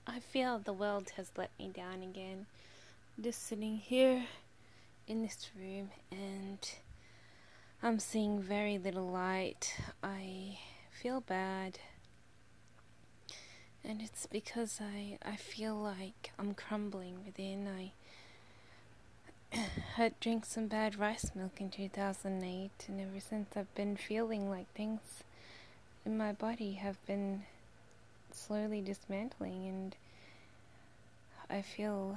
I feel the world has let me down again. Just sitting here in this room and I'm seeing very little light. I feel bad. And it's because I feel like I'm crumbling within. I had drank some bad rice milk in 2008, and ever since I've been feeling like things in my body have been slowly dismantling, and I feel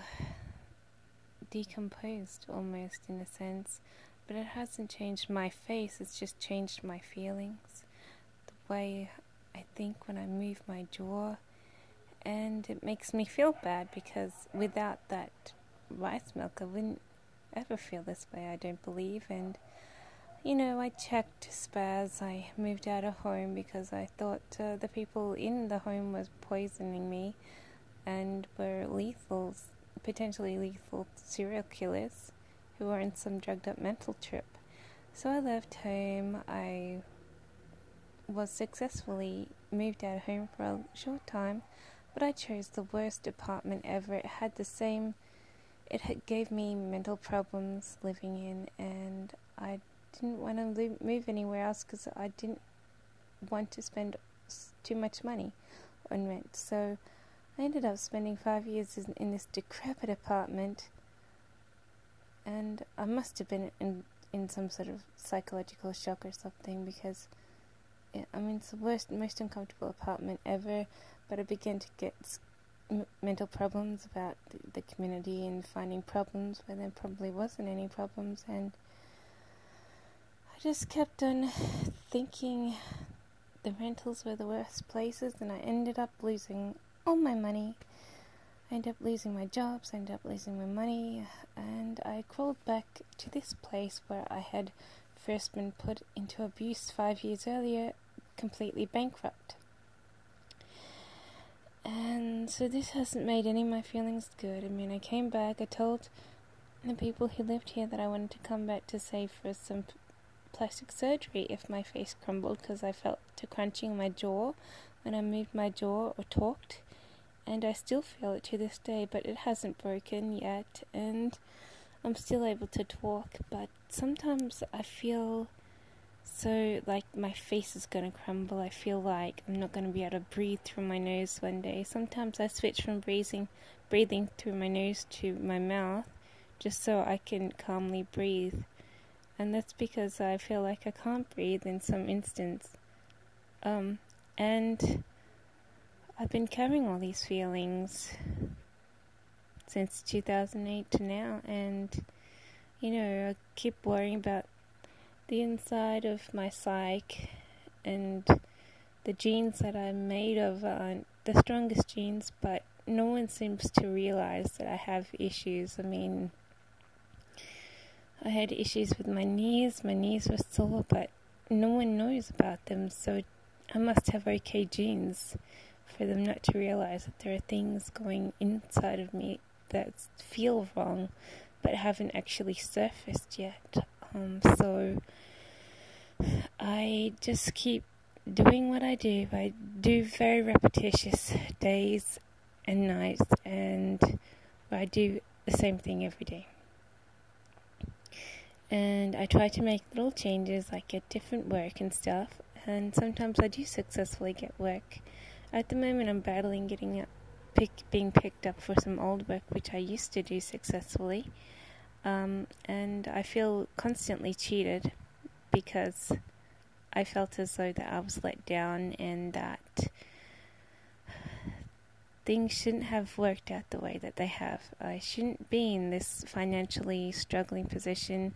decomposed almost in a sense. But it hasn't changed my face, it's just changed my feelings, the way I think when I move my jaw. And it makes me feel bad because without that rice milk I wouldn't ever feel this way, I don't believe. And I checked spas. I moved out of home because I thought the people in the home was poisoning me and were potentially lethal serial killers who were on some drugged up mental trip. So I left home. I was successfully moved out of home for a short time, but I chose the worst apartment ever. It gave me mental problems living in, and I didn't want to move anywhere else because I didn't want to spend too much money on rent. So I ended up spending 5 years in this decrepit apartment, and I must have been in some sort of psychological shock or something, because it's the most uncomfortable apartment ever. But I began to get mental problems about the community and finding problems where there probably wasn't any problems, and I just kept on thinking the rentals were the worst places, and I ended up losing all my money. I ended up losing my jobs, I ended up losing my money, and I crawled back to this place where I had first been put into abuse 5 years earlier, completely bankrupt. And so this hasn't made any of my feelings good. I came back, I told the people who lived here that I wanted to come back to save for some plastic surgery if my face crumbled, because I felt a crunching in my jaw when I moved my jaw or talked, and I still feel it to this day, but it hasn't broken yet, and I'm still able to talk. But sometimes I feel so like my face is going to crumble. I feel like I'm not going to be able to breathe through my nose one day. Sometimes I switch from breathing through my nose to my mouth just so I can calmly breathe. And that's because I feel like I can't breathe in some instance. And I've been carrying all these feelings since 2008 to now, and I keep worrying about the inside of my psyche, and the genes that I'm made of aren't the strongest genes, but no one seems to realize that I have issues. I had issues with my knees were sore, but no one knows about them, so I must have okay genes for them not to realize that there are things going inside of me that feel wrong, but haven't actually surfaced yet. So I just keep doing what I do. I do very repetitious days and nights, and I do the same thing every day. And I try to make little changes, like get different work and stuff, and sometimes I do successfully get work. At the moment I'm battling being picked up for some old work which I used to do successfully. And I feel constantly cheated because I felt as though that I was let down and that things shouldn't have worked out the way that they have. I shouldn't be in this financially struggling position,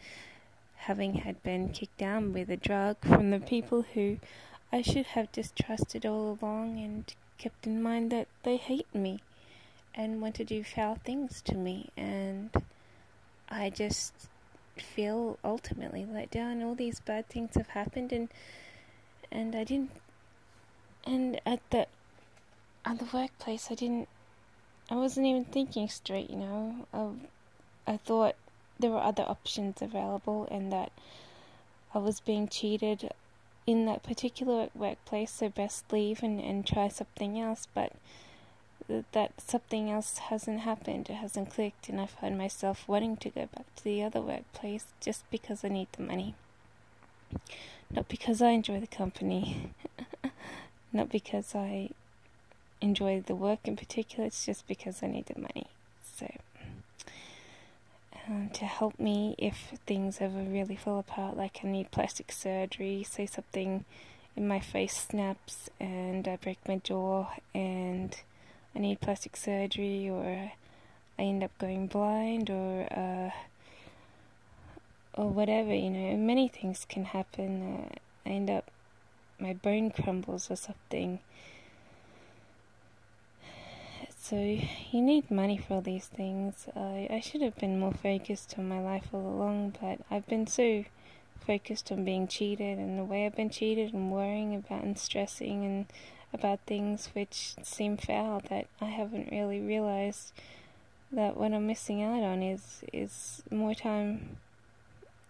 having had been kicked down with a drug from the people who I should have just trusted all along, and kept in mind that they hate me and want to do foul things to me. And I just feel ultimately let down. All these bad things have happened, and I didn't. And at the workplace, I wasn't even thinking straight. I thought there were other options available, and that I was being cheated in that particular workplace, so best leave and try something else. But that something else hasn't happened, it hasn't clicked, and I find myself wanting to go back to the other workplace just because I need the money. Not because I enjoy the company, not because I enjoy the work in particular, it's just because I need the money. So, to help me if things ever really fall apart, like I need plastic surgery, say something in my face snaps and I break my jaw and I need plastic surgery, or I end up going blind, or whatever, many things can happen. I end up, my bone crumbles or something. So you need money for all these things. I should have been more focused on my life all along, but I've been so focused on being cheated and the way I've been cheated and worrying about and stressing and about things which seem foul that I haven't really realized that what I'm missing out on is more time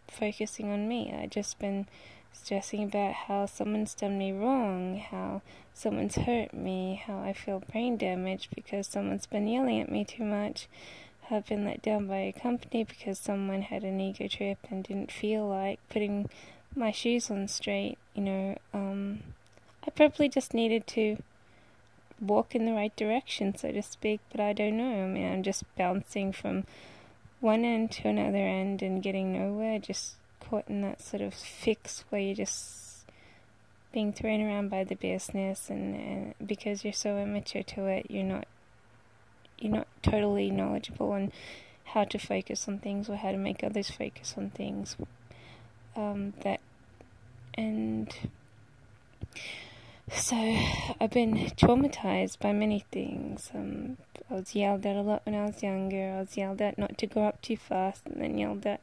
focusing on me. I've just been stressing about how someone's done me wrong, how someone's hurt me, how I feel brain damaged because someone's been yelling at me too much, how I've been let down by a company because someone had an ego trip and didn't feel like putting my shoes on straight. I probably just needed to walk in the right direction, so to speak, but I don't know. I mean, I'm just bouncing from one end to another end and getting nowhere, just caught in that sort of fix where you're just being thrown around by the business, and because you're so immature to it, you're not totally knowledgeable on how to focus on things or how to make others focus on things. So I've been traumatized by many things. I was yelled at a lot when I was younger. I was yelled at not to grow up too fast, and then yelled at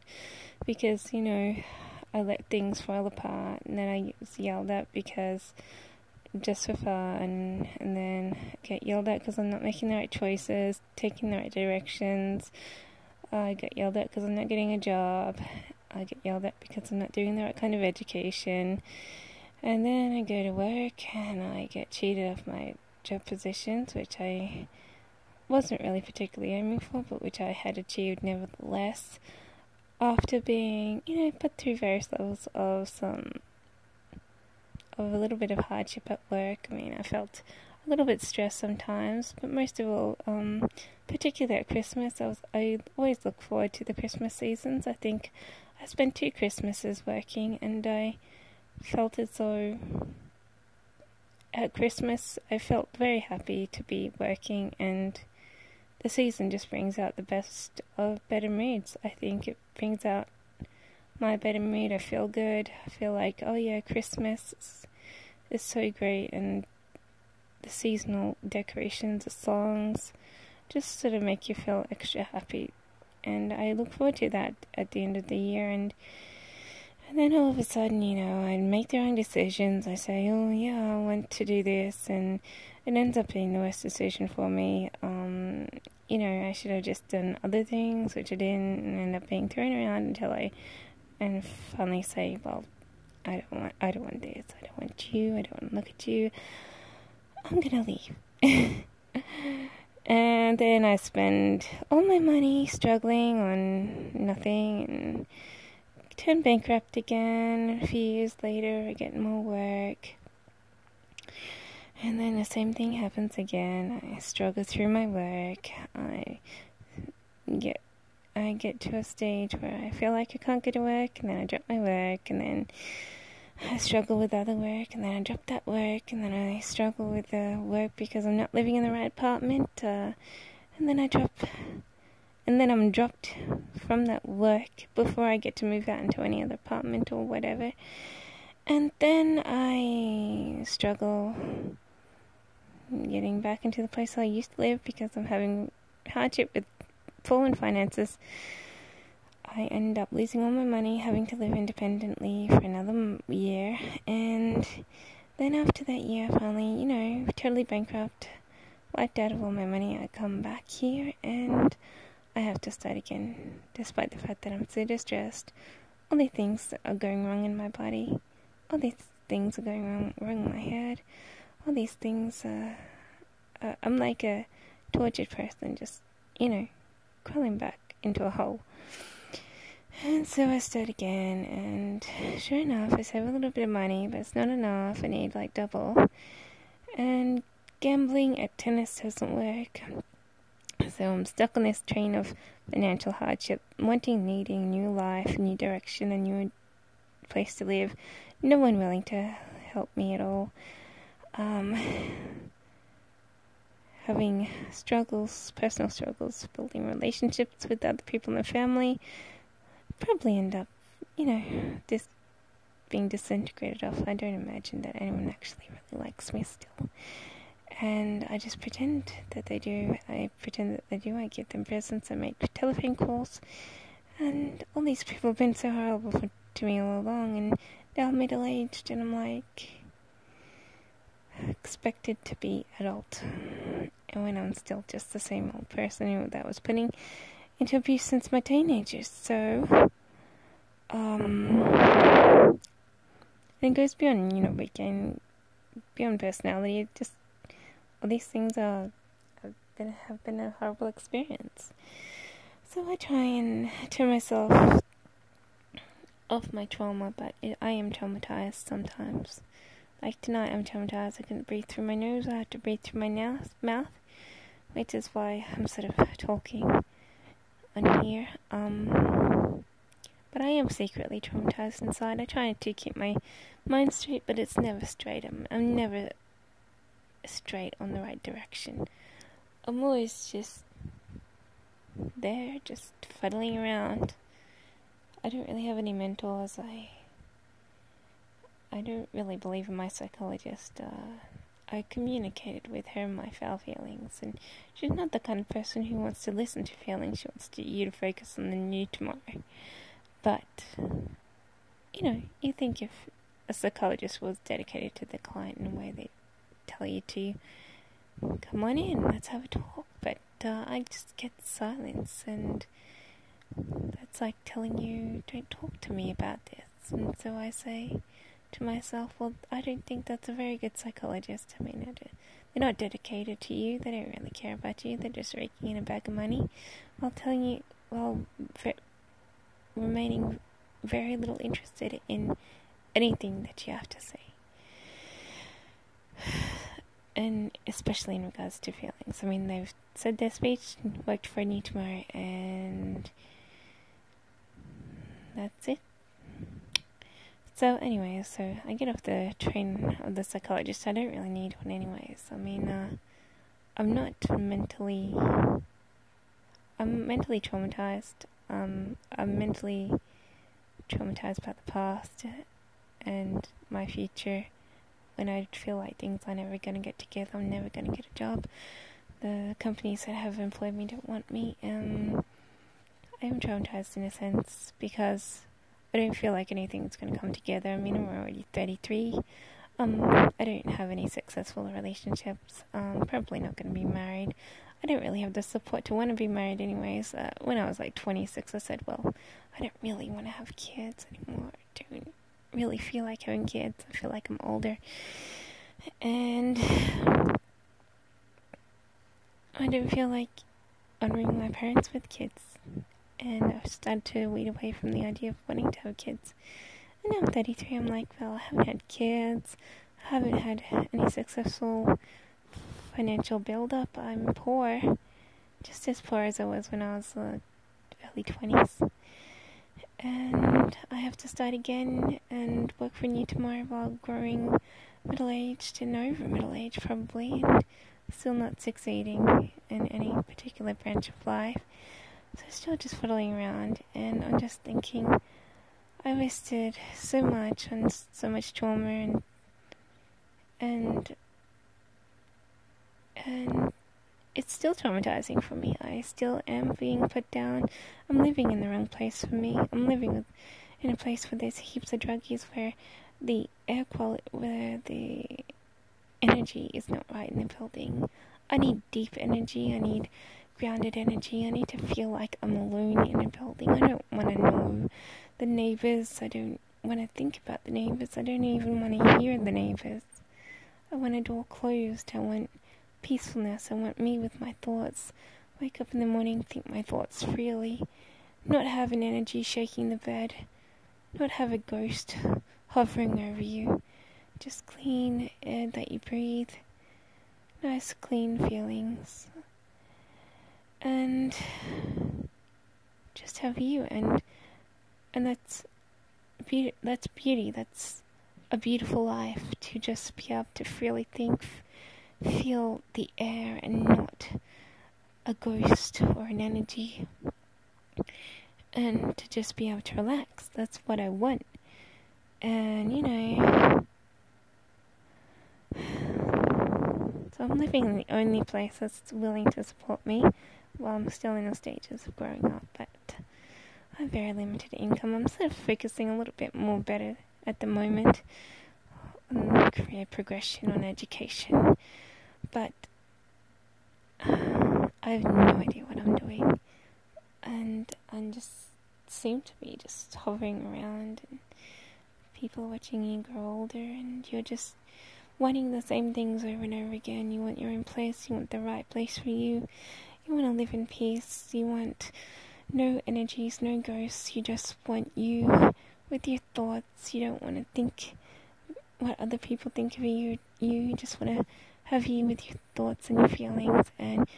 because, I let things fall apart, and then I was yelled at because just for fun, and then I get yelled at because I'm not making the right choices, taking the right directions. I get yelled at because I'm not getting a job. I get yelled at because I'm not doing the right kind of education. And then I go to work and I get cheated of my job positions, which I wasn't really particularly aiming for, but which I had achieved nevertheless. After being, put through various levels of a little bit of hardship at work. I mean, I felt a little bit stressed sometimes, but most of all, particularly at Christmas, I always look forward to the Christmas seasons. I think I spent 2 Christmases working, and I felt as though at Christmas I felt very happy to be working, and the season just brings out the best of better moods. I think it brings out my better mood. I feel good. I feel like, oh yeah, Christmas is so great, and the seasonal decorations, the songs, just sort of make you feel extra happy. And I look forward to that at the end of the year, and then all of a sudden, I make the wrong decisions. I say, oh yeah, I want to do this, and it ends up being the worst decision for me. I should have just done other things, which I didn't, and end up being thrown around until I finally say, well, I don't want this, I don't want you, I don't want to look at you, I'm gonna leave. And then I spend all my money struggling on nothing, and turn bankrupt again. A few years later, I get more work, and then the same thing happens again. I struggle through my work. I get to a stage where I feel like I can't go to work, and then I drop my work, and then I struggle with other work, and then I drop that work, and then I struggle with the work because I'm not living in the right apartment, and then I'm dropped from that work before I get to move out into any other apartment or whatever. And then I struggle getting back into the place I used to live because I'm having hardship with fallen finances. I end up losing all my money, having to live independently for another year, and then after that year, finally, totally bankrupt, wiped out of all my money, I come back here, and I have to start again, despite the fact that I'm so distressed. All these things are going wrong in my body, all these things are going wrong in my head, all these things, I'm like a tortured person, just, crawling back into a hole. And so I start again, and sure enough, I save a little bit of money, but it's not enough. I need like double. And gambling at tennis doesn't work. So I'm stuck on this train of financial hardship, needing new life, new direction, a new place to live. No one willing to help me at all. Having struggles, personal struggles, building relationships with other people in the family. Probably end up, just being disintegrated off. I don't imagine that anyone actually really likes me still. And I just pretend that they do. I give them presents. I make telephone calls. And all these people have been so horrible to me all along. And now I'm middle-aged and I'm like expected to be adult. And when I'm still just the same old person that was putting into abuse since my teenagers. So, and it goes beyond, beyond personality. It just, all these things have been a horrible experience. So I try and turn myself off my trauma, but I am traumatized sometimes. Like tonight, I'm traumatized. I couldn't breathe through my nose. I had to breathe through my mouth, which is why I'm sort of talking on here. But I am secretly traumatized inside. I try to keep my mind straight, but it's never straight. I'm never straight on the right direction. I'm always just there, just fuddling around. I don't really have any mentors. I don't really believe in my psychologist. I communicated with her my foul feelings, and she's not the kind of person who wants to listen to feelings. She wants you to focus on the new tomorrow. But, you think if a psychologist was dedicated to the client in a way, they'd tell you to come on in, let's have a talk. But I just get silence, and that's like telling you, don't talk to me about this. And so I say to myself, well, I don't think that's a very good psychologist. I mean, they're not dedicated to you, they don't really care about you, they're just raking in a bag of money while telling you, remaining very little interested in anything that you have to say. And especially in regards to feelings. I mean, they've said their speech, worked for a new tomorrow, and that's it. So anyway, so I get off the train of the psychologist. I don't really need one anyways. I mean, I'm mentally traumatized. I'm mentally traumatized about the past and my future. When I feel like things are never going to get together, I'm never going to get a job. The companies that have employed me don't want me. I am traumatized in a sense because I don't feel like anything's going to come together. I mean, I'm already 33. I don't have any successful relationships. Probably not going to be married. I don't really have the support to want to be married anyways. When I was like 26, I said, well, I don't really want to have kids anymore. I don't really feel like having kids. I feel like I'm older. And I don't feel like honoring my parents with kids. And I've started to weed away from the idea of wanting to have kids. And now I'm 33, I'm like, well, I haven't had kids. I haven't had any successful financial build-up. I'm poor, just as poor as I was when I was early 20s. And I have to start again and work for a new tomorrow while growing middle-aged and over middle-aged probably, and still not succeeding in any particular branch of life. So still just fiddling around, and I'm just thinking, I wasted so much on so much trauma and it's still traumatizing for me. I still am being put down. I'm living in the wrong place for me. I'm living in a place where there's heaps of druggies, where the air quality, where the energy is not right in the building. I need deep energy. I need grounded energy. I need to feel like I'm alone in a building. I don't want to know the neighbors. I don't want to think about the neighbors. I don't even want to hear the neighbors. I want a door closed. I want peacefulness. I want me with my thoughts. Wake up in the morning, think my thoughts freely. Not have an energy shaking the bed. Not have a ghost hovering over you. Just clean air that you breathe. Nice clean feelings. And just have you, and that's beauty. That's a beautiful life, to just be able to freely think, feel the air, and not a ghost or an energy, and to just be able to relax. That's what I want. And so I'm living in the only place that's willing to support me while I'm still in the stages of growing up, but I have very limited income. I'm sort of focusing a little bit more better at the moment on career progression, on education, but I have no idea what I'm doing, and I just seem to be just hovering around, and people are watching you grow older, and you're just wanting the same things over and over again. You want your own place, you want the right place for you, you want to live in peace, you want no energies, no ghosts, you just want you with your thoughts. You don't want to think what other people think of you. You just want to have you with your thoughts and your feelings. And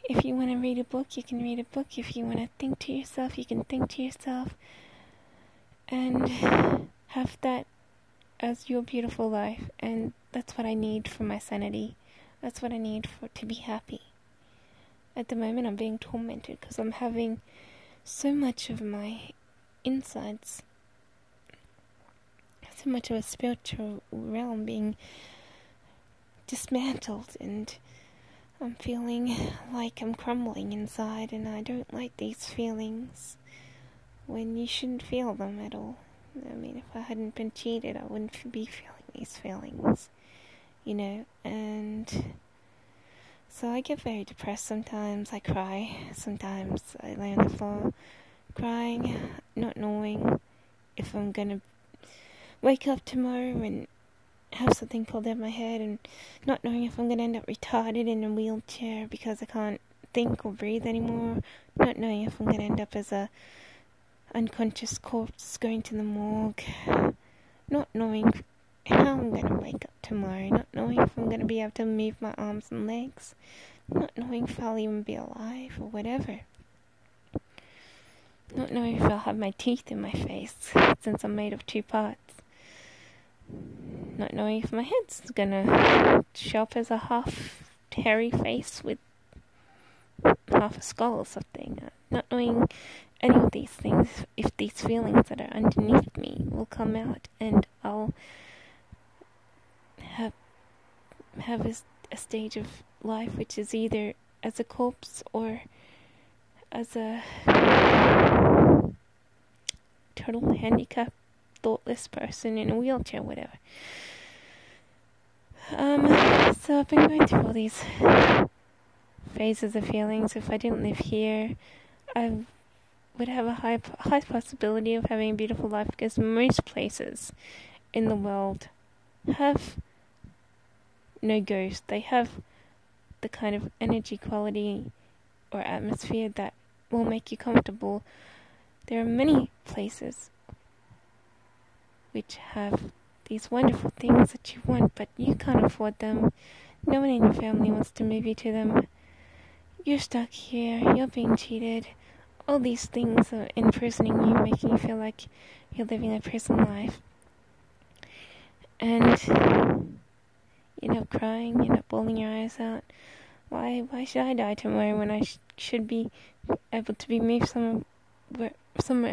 if you want to read a book, you can read a book. If you want to think to yourself, you can think to yourself, and have that as your beautiful life. And that's what I need for my sanity. That's what I need to be happy. At the moment, I'm being tormented because I'm having so much of my insides, so much of a spiritual realm being dismantled, and I'm feeling like I'm crumbling inside, and I don't like these feelings when you shouldn't feel them at all. I mean, if I hadn't been cheated, I wouldn't be feeling these feelings, and so I get very depressed sometimes. I cry. Sometimes I lay on the floor crying, not knowing if I'm going to wake up tomorrow and have something pulled out of my head, and not knowing if I'm going to end up retarded in a wheelchair because I can't think or breathe anymore, not knowing if I'm going to end up as a unconscious corpse going to the morgue, not knowing how I'm going to wake up tomorrow, not knowing if I'm going to be able to move my arms and legs, not knowing if I'll even be alive or whatever, not knowing if I'll have my teeth in my face since I'm made of two parts, not knowing if my head's going to show up as a half hairy face with half a skull or something, not knowing any of these things, if these feelings that are underneath me will come out, and I'll have a stage of life which is either as a corpse or as a total handicapped, thoughtless person in a wheelchair, whatever. So I've been going through all these phases of feelings. If I didn't live here, I would have a high possibility of having a beautiful life, because most places in the world have no ghost. They have the kind of energy quality or atmosphere that will make you comfortable. There are many places which have these wonderful things that you want, but you can't afford them. No one in your family wants to move you to them. You're stuck here, you're being cheated. All these things are imprisoning you, making you feel like you're living a prison life. And you end up crying, you end up bawling your eyes out. Why should I die tomorrow when I should be able to be moved somewhere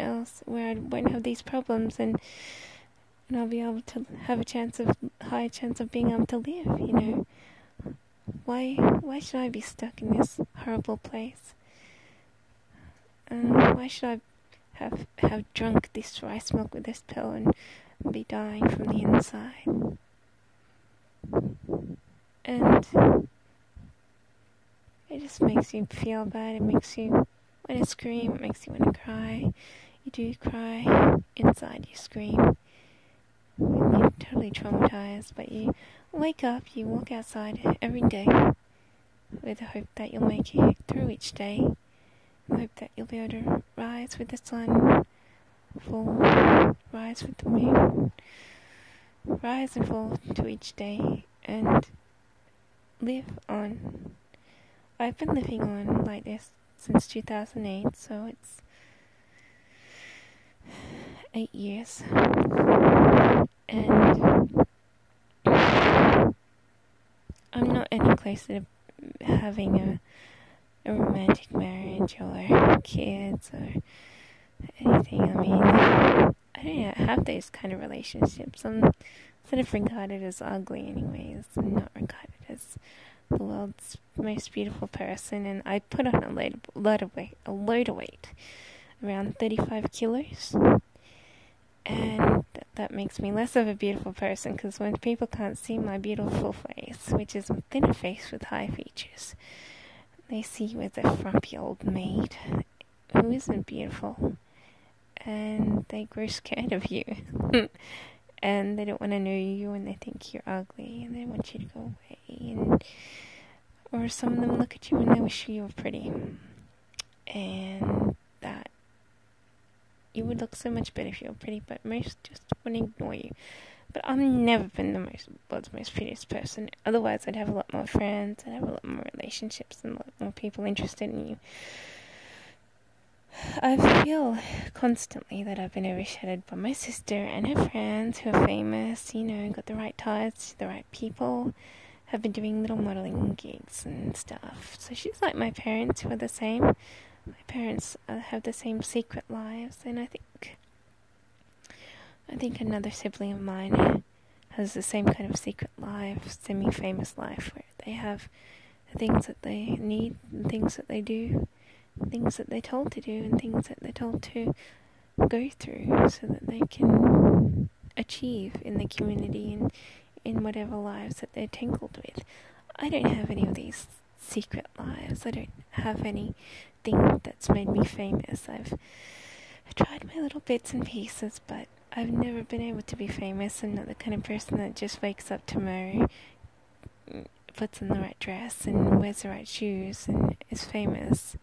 else where I won't have these problems, and I'll be able to have a high chance of being able to live, Why should I be stuck in this horrible place? Why should I have drunk this rice milk with this pill and be dying from the inside? And it just makes you feel bad. It makes you want to scream. It makes you want to cry. You do cry. Inside you scream. You're totally traumatized, but you wake up, you walk outside every day with the hope that you'll make it through each day. I hope that you'll be able to rise with the sun, fall, rise with the moon, rise and fall to each day, and live on. I've been living on like this since 2008, so it's 8 years, and I'm not any closer to having a romantic marriage or kids or anything. I mean, I don't have those kind of relationships. I'm sort of regarded as ugly anyways. I'm not regarded as the world's most beautiful person, and I put on a load of weight, around 35 kilos, and that makes me less of a beautiful person, because when people can't see my beautiful face, which is a thinner face with high features, they see you as a frumpy old maid who isn't beautiful, and they grow scared of you. And they don't want to know you, and they think you're ugly, and they want you to go away. Or some of them look at you and they wish you were pretty, and that you would look so much better if you were pretty, but most just want to ignore you. But I've never been the world's most prettiest person. Otherwise, I'd have a lot more friends, I'd have a lot more relationships, and a lot more people interested in you. I feel constantly that I've been overshadowed by my sister and her friends who are famous, got the right ties to the right people, have been doing little modelling gigs and stuff. So she's like my parents, who are the same. My parents have the same secret lives, and I think another sibling of mine has the same kind of secret life, semi-famous life, where they have the things that they need, and things that they do, things that they're told to do, and things that they're told to go through, so that they can achieve in the community and in whatever lives that they're tangled with. I don't have any of these secret lives. I don't have anything that's made me famous. I've tried my little bits and pieces, but I've never been able to be famous. I'm not the kind of person that just wakes up tomorrow, puts on the right dress and wears the right shoes and is famous.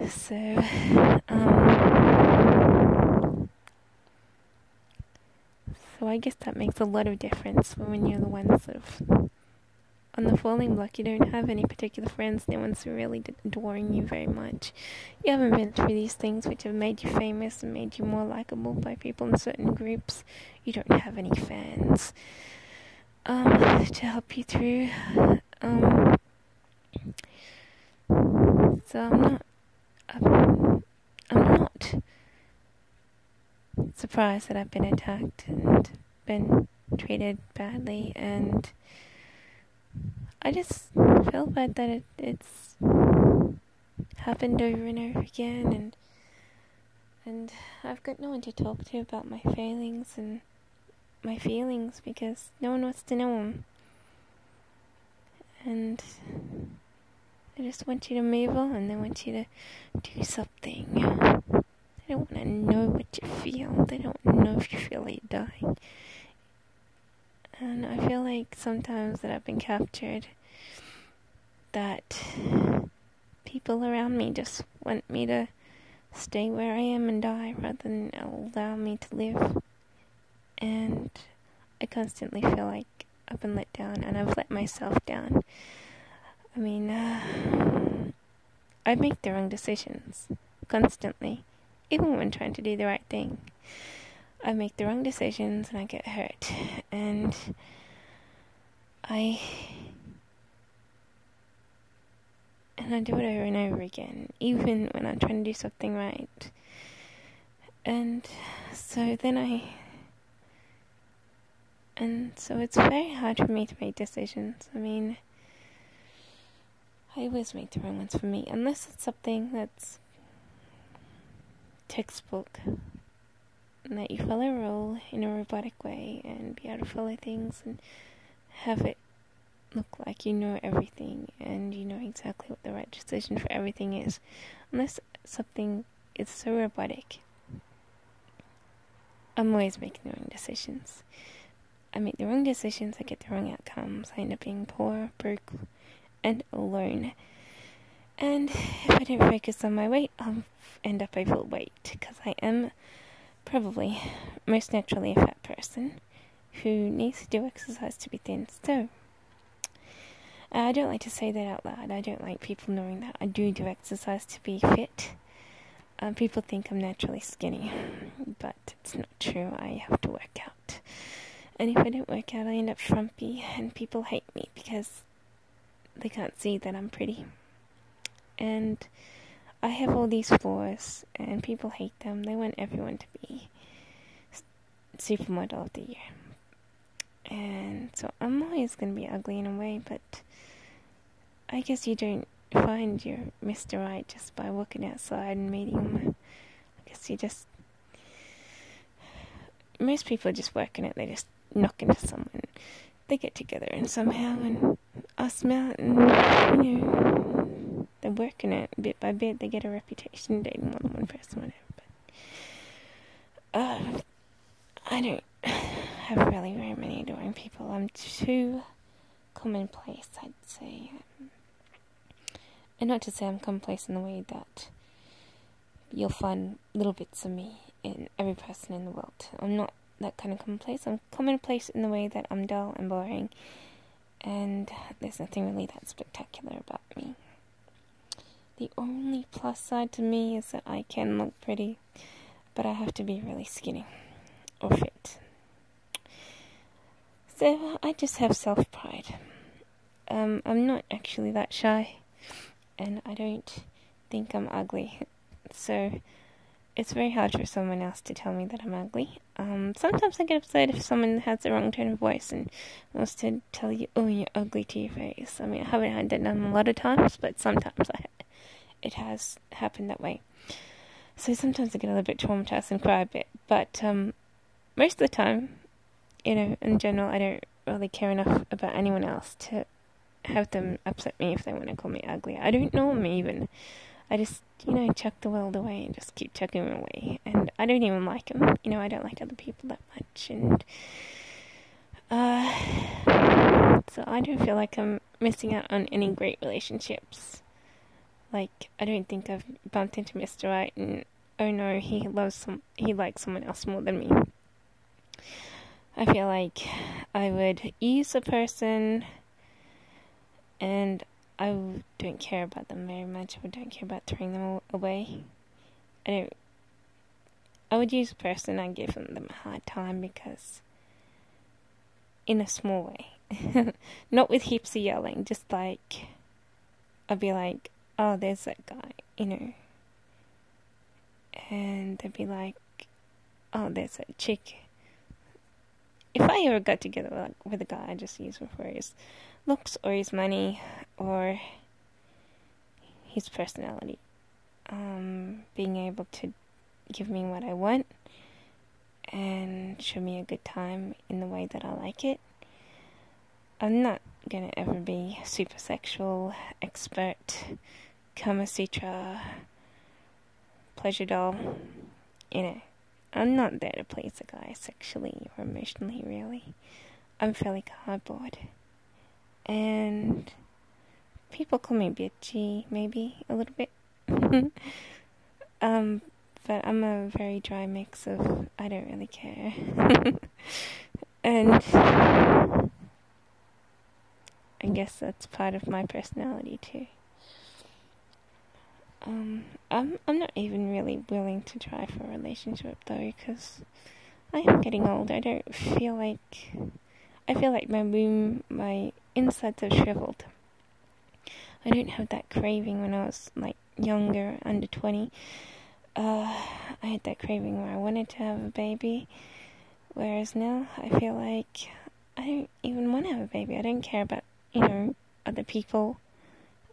So, I guess that makes a lot of difference when you're the ones sort of on the falling block. You don't have any particular friends, no one's really adoring you very much. You haven't been through these things which have made you famous and made you more likable by people in certain groups. You don't have any fans to help you through. So I'm not surprised that I've been attacked and been treated badly, and I just feel bad that it's happened over and over again, and I've got no one to talk to about my failings and my feelings, because no one wants to know them, and they just want you to move on. They want you to do something. They don't want to know what you feel. They don't know if you feel like dying. And I feel like sometimes that I've been captured, that people around me just want me to stay where I am and die rather than allow me to live. And I constantly feel like I've been let down, and I've let myself down. I mean, I make the wrong decisions constantly, even when trying to do the right thing. I make the wrong decisions and I get hurt, and I do it over and over again, even when I'm trying to do something right. And so it's very hard for me to make decisions. I mean, I always make the wrong ones for me, unless it's something that's textbook, and that you follow a rule in a robotic way and be able to follow things and have it look like you know everything and you know exactly what the right decision for everything is. Unless something is so robotic, I'm always making the wrong decisions. I make the wrong decisions, I get the wrong outcomes, I end up being poor, broke, and alone. And if I don't focus on my weight, I'll end up overweight, because I am probably most naturally a fat person who needs to do exercise to be thin. So, I don't like to say that out loud. I don't like people knowing that I do exercise to be fit. People think I'm naturally skinny, but it's not true. I have to work out. And if I don't work out, I end up frumpy, and people hate me because they can't see that I'm pretty. And I have all these flaws, and people hate them. They want everyone to be supermodel of the year. And so I'm always going to be ugly in a way, but I guess you don't find your Mr. Right just by walking outside and meeting him. I guess most people just work on it. They just knock into someone. They get together and somehow and ask them out, and they're working it bit by bit. They get a reputation dating more than one person, whatever. But I don't have really very many adoring people. I'm too commonplace, I'd say. And not to say I'm commonplace in the way that you'll find little bits of me in every person in the world. I'm not that kind of commonplace. I'm commonplace in the way that I'm dull and boring, and there's nothing really that spectacular about me. The only plus side to me is that I can look pretty, but I have to be really skinny or fit. So I just have self-pride. I'm not actually that shy, and I don't think I'm ugly. So it's very hard for someone else to tell me that I'm ugly. Sometimes I get upset if someone has the wrong tone of voice and wants to tell you, oh, you're ugly to your face. I mean, I haven't had that done a lot of times, but sometimes it has happened that way. So sometimes I get a little bit traumatized and cry a bit. But most of the time, in general, I don't really care enough about anyone else to have them upset me if they want to call me ugly. I don't know them even. I just, chuck the world away and just keep chucking them away. And I don't even like them. I don't like other people that much. And so I don't feel like I'm missing out on any great relationships. Like, I don't think I've bumped into Mr. Right and, oh no, he likes someone else more than me. I feel like I would use a person, and I don't care about them very much. I don't care about throwing them away. I would use a person and give them a hard time, because in a small way. Not with heaps of yelling, just like, I'd be like, oh, there's that guy, And they'd be like, oh, there's that chick. If I ever got together with a guy, I'd just use him for his looks or his money or his personality. Being able to give me what I want and show me a good time in the way that I like it. I'm not gonna ever be super sexual, expert, Kama Sutra, pleasure doll. I'm not there to please a guy sexually or emotionally, really. I'm fairly cardboard. And people call me bitchy, maybe, a little bit. But I'm a very dry mix of I don't really care. And I guess that's part of my personality too. I'm not even really willing to try for a relationship though, because I am getting old. I feel like my insides have shriveled. I don't have that craving when I was younger, under 20. I had that craving where I wanted to have a baby, whereas now I feel like I don't even want to have a baby. I don't care about, other people.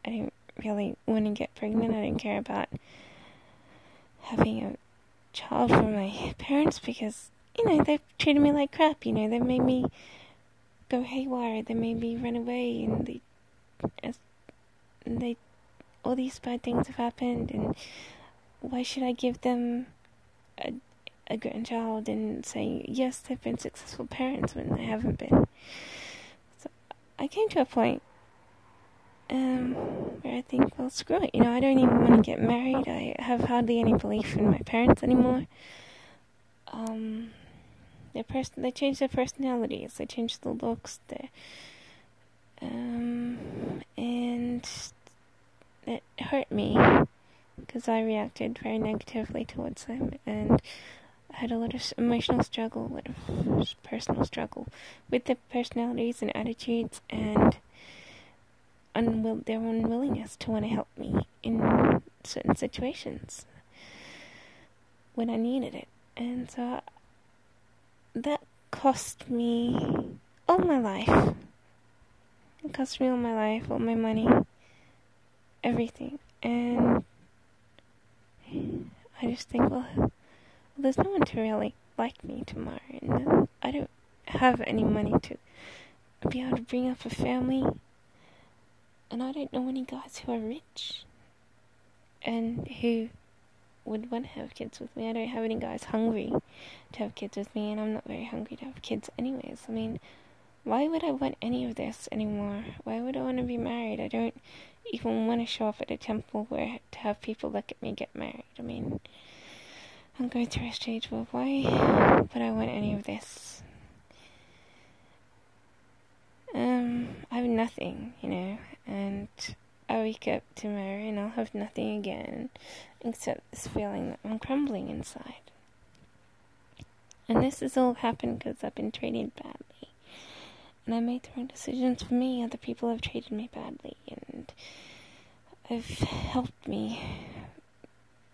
I don't really want to get pregnant. I don't care about having a child from my parents, because, they've treated me like crap, they made me go haywire, they made me run away, and they all these bad things have happened, and why should I give them a grandchild and saying, yes, they've been successful parents when they haven't been. So I came to a point where I think, well, screw it, I don't even want to get married. I have hardly any belief in my parents anymore. They changed their personalities, they changed the looks, and it hurt me because I reacted very negatively towards them, and I had a lot of emotional struggle, a lot of personal struggle with their personalities and attitudes, and their unwillingness to want to help me in certain situations when I needed it. And so that cost me all my life. It cost me all my life, all my money, everything. And I just think, well, there's no one to really like me tomorrow. And I don't have any money to be able to bring up a family. And I don't know any guys who are rich and who would want to have kids with me. I don't have any guys hungry to have kids with me, and I'm not very hungry to have kids anyways. I mean, why would I want any of this anymore? Why would I want to be married? I don't even want to show up at a temple where to have people look at me get married. I mean, I'm going through a stage where why would I want any of this? I have nothing, and I wake up tomorrow and I'll have nothing again except this feeling that I'm crumbling inside. And this has all happened because I've been treated badly. And I made the wrong decisions for me. Other people have treated me badly, and have helped me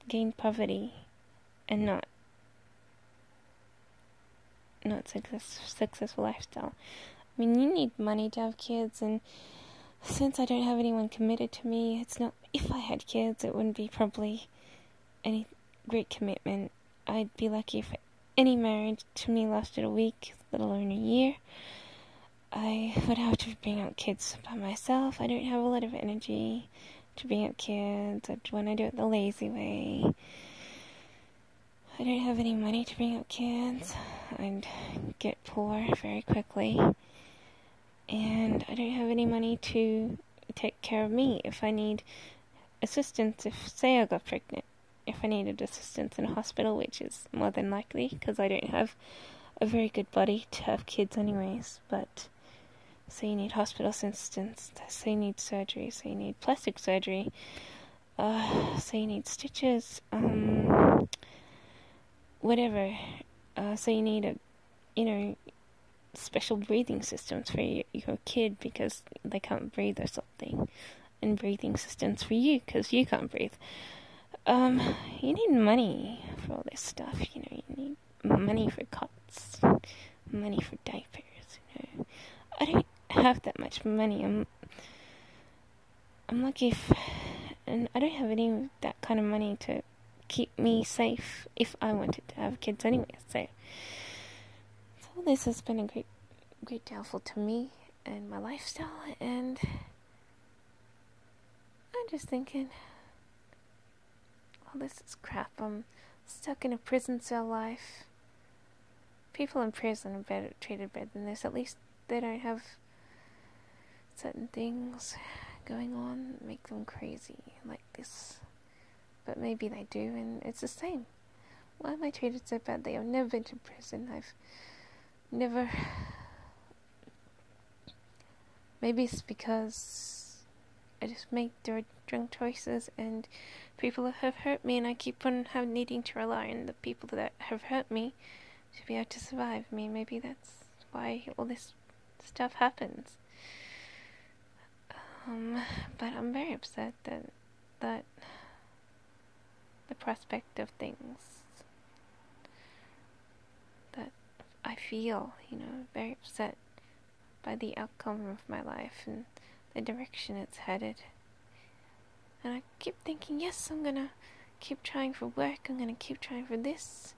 gain poverty and not successful lifestyle. I mean, you need money to have kids, and since I don't have anyone committed to me, it's not, if I had kids, it wouldn't be probably any great commitment. I'd be lucky if any marriage to me lasted a week, let alone a year. I would have to bring up kids by myself. I don't have a lot of energy to bring up kids. I'd want to do it the lazy way. I don't have any money to bring up kids. I'd get poor very quickly. And I don't have any money to take care of me if I need assistance. If, say, I got pregnant, if I needed assistance in a hospital, which is more than likely, because I don't have a very good body to have kids anyways, but say you need hospital assistance, say you need surgery, say you need plastic surgery, say you need stitches, whatever, say you need special breathing systems for your kid because they can't breathe or something, and breathing systems for you because you can't breathe. You need money for all this stuff, you need money for cots, money for diapers, I don't have that much money. I'm lucky and I don't have any of that kind of money to keep me safe if I wanted to have kids anyway, so this has been a great downfall to me and my lifestyle, and I'm just thinking, this is crap. I'm stuck in a prison cell life. People in prison are treated better than this. At least they don't have certain things going on that make them crazy like this. But maybe they do, and it's the same. Why am I treated so badly? I've never been to prison. I've never. Maybe it's because I just make drunk choices, and people have hurt me, and I keep on needing to rely on the people that have hurt me to be able to survive me. Maybe that's why all this stuff happens. But I'm very upset that the prospect of things that I feel, very upset by the outcome of my life and the direction it's headed. And I keep thinking, yes, I'm gonna keep trying for work, I'm gonna keep trying for this,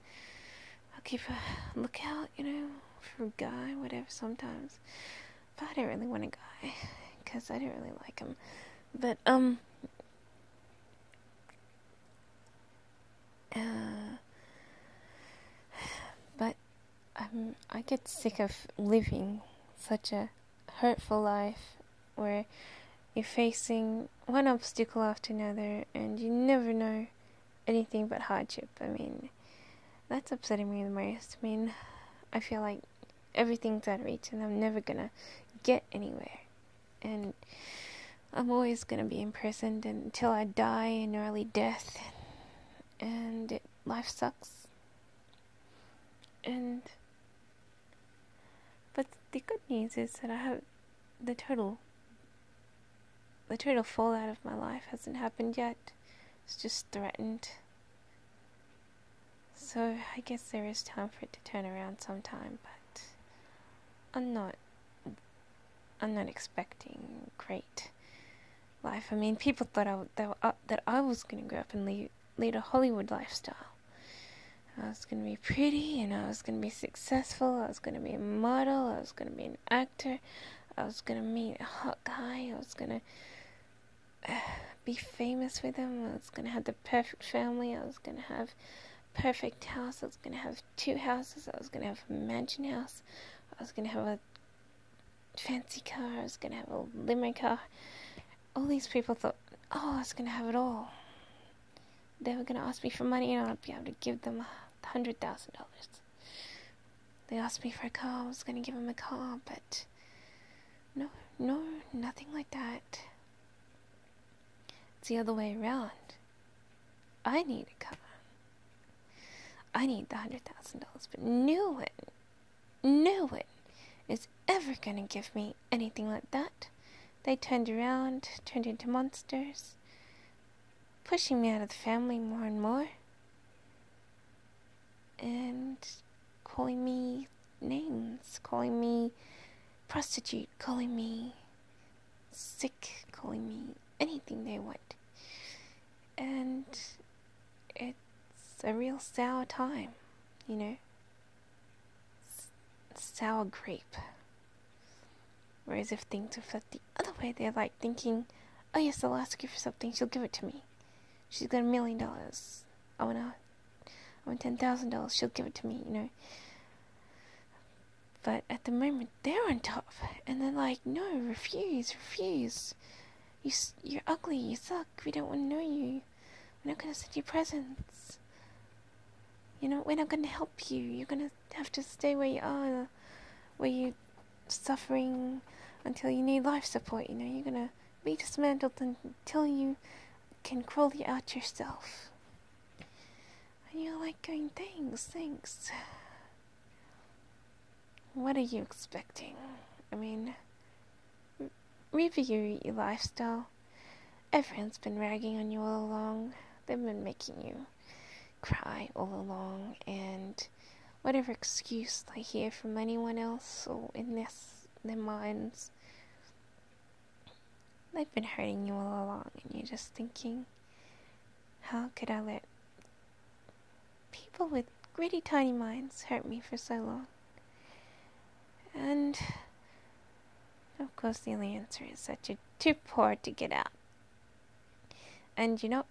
I'll keep a lookout, for a guy, whatever, sometimes. But I don't really want a guy, because I don't really like him. But, I get sick of living such a hurtful life where you're facing one obstacle after another and you never know anything but hardship. I mean, that's upsetting me the most. I mean, I feel like everything's out of reach and I'm never gonna get anywhere. And I'm always gonna be imprisoned until I die an early death. And life sucks. But the good news is that I have the total fallout of my life hasn't happened yet. It's just threatened. So I guess there is time for it to turn around sometime, but I'm not expecting great life. I mean, people thought that I was going to grow up and lead a Hollywood lifestyle. I was going to be pretty, and I was going to be successful. I was going to be a model. I was going to be an actor. I was going to meet a hot guy. I was going to be famous with him. I was going to have the perfect family. I was going to have a perfect house. I was going to have 2 houses. I was going to have a mansion house. I was going to have a fancy car. I was going to have a limo car. All these people thought, oh, I was going to have it all. They were going to ask me for money and I'd be able to give them $100,000. They asked me for a car, I was going to give them a car, but no, nothing like that. It's the other way around. I need a car. I need the $100,000, but no one is ever going to give me anything like that. They turned into monsters, pushing me out of the family more and more, and calling me names, calling me prostitute, calling me sick, calling me anything they want. And it's a real sour time, you know, sour grape. Whereas if things are flipped the other way, they're like thinking, oh yes, I'll ask her for something, she'll give it to me. She's got $1 million. I want $10,000. She'll give it to me, you know. But at the moment, they're on top, and they're like, no, refuse. You're ugly. You suck. We don't want to know you. We're not gonna send you presents. You know, we're not gonna help you. You're gonna have to stay where you are, where you're suffering until you need life support. You know, you're gonna be dismantled until you can crawl out yourself. And you're like going, thanks. What are you expecting? I mean, review your lifestyle. Everyone's been ragging on you all along. They've been making you cry all along, and whatever excuse they hear from anyone else or in their minds, they've been hurting you all along, and you're just thinking, how could I let people with gritty tiny minds hurt me for so long? And of course the only answer is that you're too poor to get out, and you're not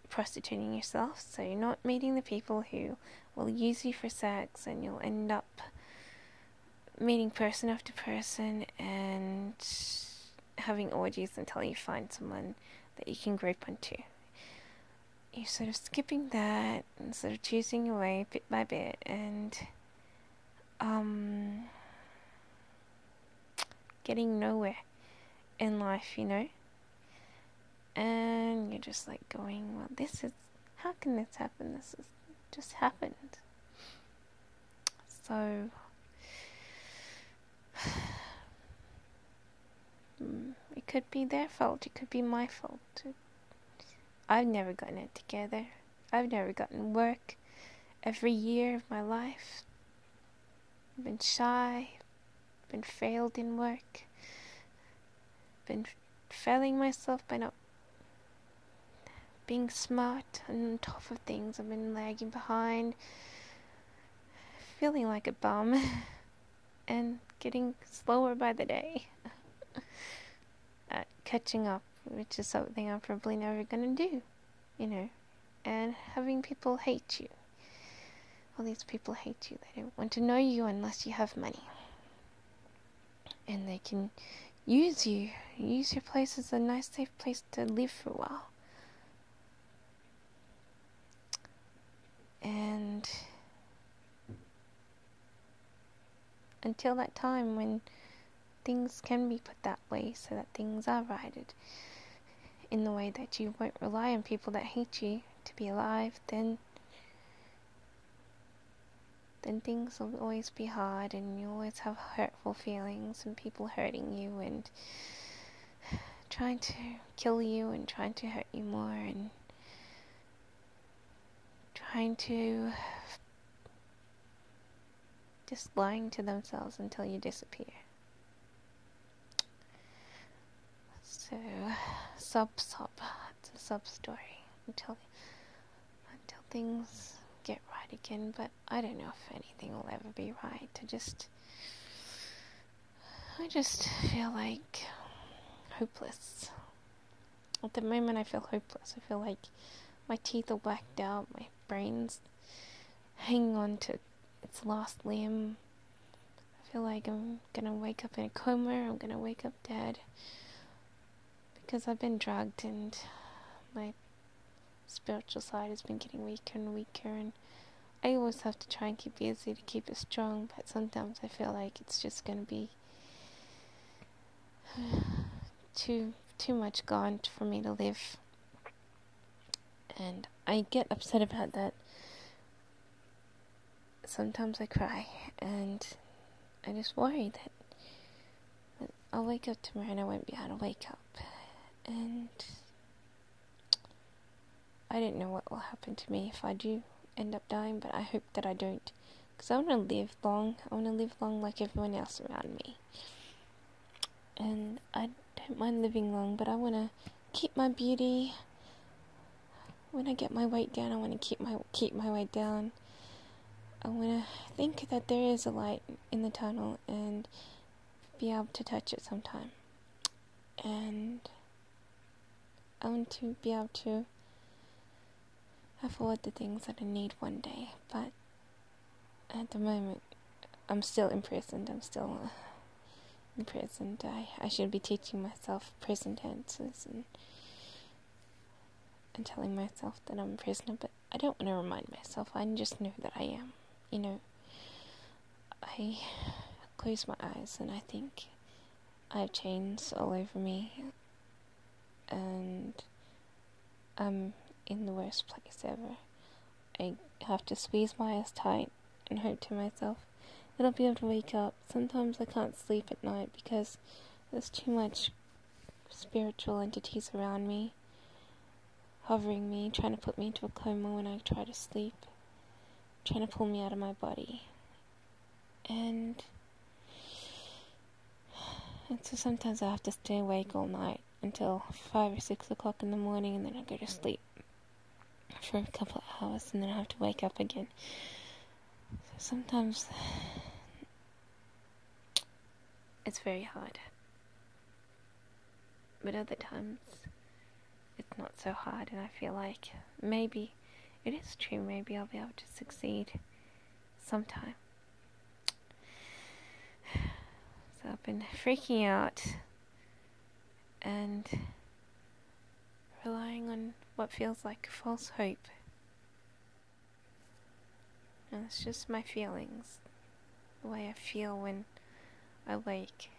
prostituting yourself, so you're not meeting the people who will use you for sex, and you'll end up meeting person after person and having orgies until you find someone that you can grape onto. You're sort of skipping that and sort of choosing your way bit by bit, and getting nowhere in life, you know. And you're just like going, well, how can this happen? This has just happened. So it could be their fault, it could be my fault. I've never gotten it together. I've never gotten work every year of my life. I've been shy, been failed in work, been failing myself by not being smart and on top of things. I've been lagging behind, feeling like a bum, and getting slower by the day at catching up, which is something I'm probably never gonna do, you know. And having people hate you all these people hate you. They don't want to know you unless you have money. And they can use you. Use your place as a nice, safe place to live for a while. And until that time when things can be put that way so that things are righted in the way that you won't rely on people that hate you to be alive, then things will always be hard, and you always have hurtful feelings and people hurting you and trying to kill you and trying to hurt you more and trying to just lying to themselves until you disappear. So, sob. It's a sob story until things get right again. But I don't know if anything will ever be right. I just feel like hopeless. At the moment, I feel hopeless. I feel like my teeth are whacked out. My brain's hanging on to its last limb. I feel like I'm gonna wake up in a coma. I'm gonna wake up dead. Because I've been drugged and my spiritual side has been getting weaker and weaker, and I always have to try and keep busy to keep it strong, but sometimes I feel like it's just going to be too much gone for me to live. And I get upset about that. Sometimes I cry, and I just worry that I'll wake up tomorrow and I won't be able to wake up. And I don't know what will happen to me if I do end up dying, but I hope that I don't. Because I want to live long. I want to live long like everyone else around me. And I don't mind living long, but I want to keep my beauty. When I get my weight down, I want to keep my weight down. I want to think that there is a light in the tunnel and be able to touch it sometime. And I want to be able to afford the things that I need one day, but at the moment, I'm still imprisoned. I should be teaching myself present tenses and telling myself that I'm a prisoner, but I don't want to remind myself. I just know that I am. I close my eyes and I think I have chains all over me, and I'm in the worst place ever. I have to squeeze my eyes tight and hope to myself that I'll be able to wake up. Sometimes I can't sleep at night because there's too much spiritual entities around me, hovering me, trying to put me into a coma when I try to sleep, trying to pull me out of my body. And so sometimes I have to stay awake all night until 5 or 6 o'clock in the morning, and then I go to sleep for a couple of hours, and then I have to wake up again. So sometimes it's very hard, but other times it's not so hard, and I feel like maybe it is true. Maybe I'll be able to succeed sometime. So I've been freaking out and relying on what feels like false hope. And it's just my feelings, the way I feel when I wake.